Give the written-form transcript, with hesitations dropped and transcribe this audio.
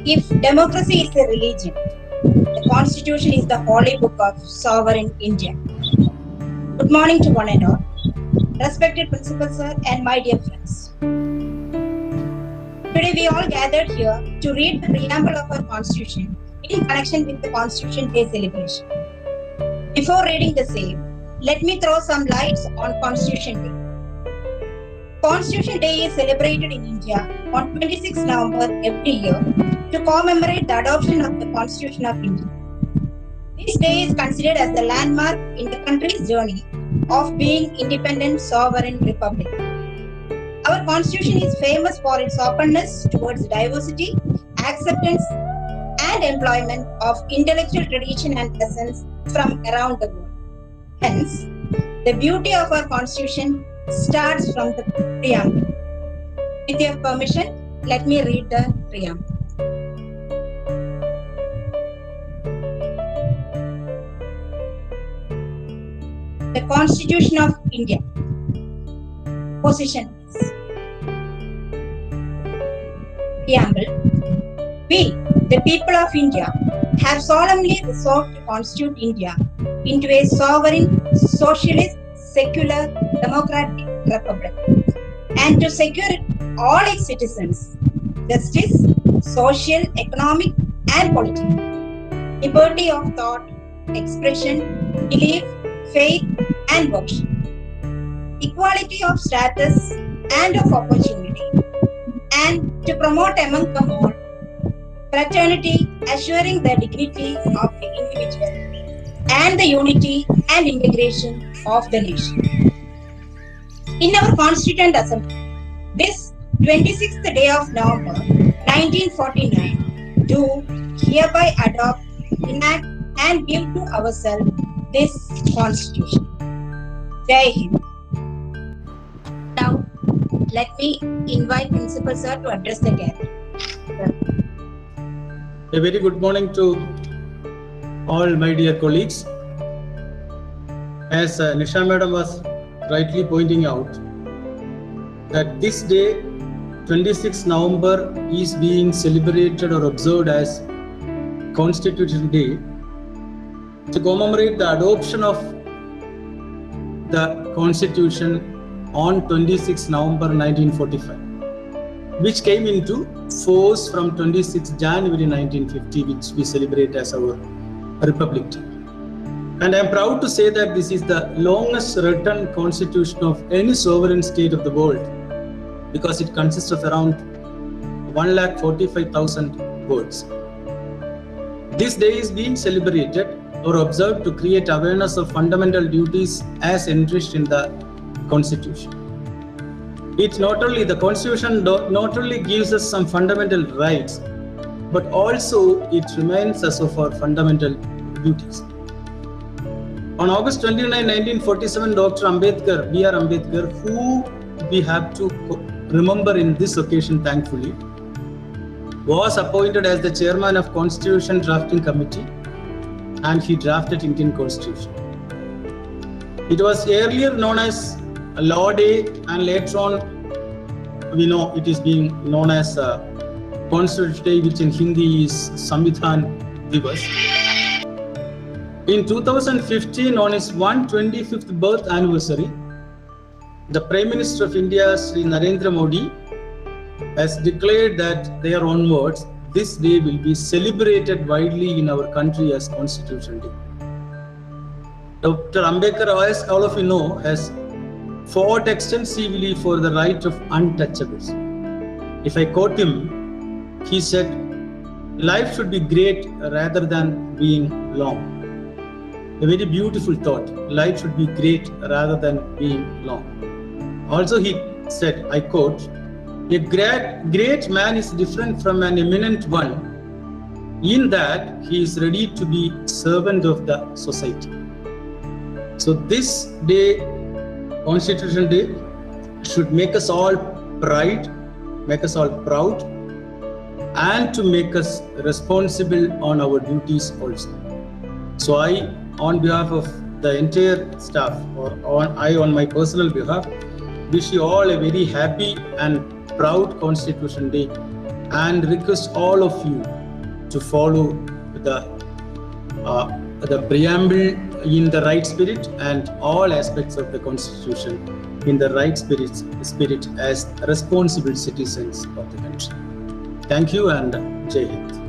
If democracy is a religion, the Constitution is the holy book of sovereign India. Good morning to one and all. Respected Principal Sir and my dear friends. Today we all gathered here to read the preamble of our Constitution in connection with the Constitution Day celebration. Before reading the same, let me throw some lights on Constitution Day. Constitution Day is celebrated in India on 26 November every year to commemorate the adoption of the Constitution of India. This day is considered as the landmark in the country's journey of being independent sovereign republic. Our Constitution is famous for its openness towards diversity, acceptance, and employment of intellectual tradition and lessons from around the world. Hence, the beauty of our Constitution starts from the preamble. With your permission, let me read the preamble. The Constitution of India. Position is Preamble. We, the people of India, have solemnly resolved to constitute India into a sovereign, socialist, secular, democratic republic, and to secure all its citizens justice, social, economic, and political, liberty of thought, expression, belief, faith, and worship, equality of status and of opportunity, and to promote among them all fraternity, assuring the dignity of the individual and the unity and integration of the nation. In our Constituent Assembly, this 26th day of November 1949, do hereby adopt, enact, and give to ourselves this Constitution. Jai Hind. Now, let me invite Principal Sir to address the gathering. A very good morning to all my dear colleagues. As Nisha Madam was rightly pointing out, that this day, 26 November, is being celebrated or observed as Constitution Day to commemorate the adoption of the Constitution on 26 November 1945, which came into force from 26 January 1950, which we celebrate as our Republic Day. And I am proud to say that this is the longest written constitution of any sovereign state of the world, because it consists of around 1,45,000 words. This day is being celebrated or observed to create awareness of fundamental duties as enriched in the Constitution. The Constitution not only gives us some fundamental rights, but also it reminds us of our fundamental duties. On August 29, 1947, Dr. Ambedkar, B.R. Ambedkar, who we have to remember in this occasion thankfully, was appointed as the chairman of Constitution Drafting Committee, and he drafted Indian Constitution. It was earlier known as Law Day, and later on we know it is being known as Constitution Day, which in Hindi is Samvidhan Divas. In 2015, on his 125th birth anniversary, the Prime Minister of India, Sri Narendra Modi, has declared that there onwards, this day will be celebrated widely in our country as Constitution Day. Dr. Ambedkar, as all of you know, has fought extensively for the right of untouchables. If I quote him, he said, "Life should be great rather than being long." A very beautiful thought. Life should be great rather than being long. Also, he said, I quote, "A great man is different from an eminent one in that he is ready to be servant of the society." So this day, Constitution Day, should make us all proud, and to make us responsible on our duties also. So I, on behalf of the entire staff, or on my personal behalf, wish you all a very happy and proud Constitution Day and request all of you to follow the preamble in the right spirit and all aspects of the Constitution in the right spirit as responsible citizens of the country. Thank you and Jai Hind.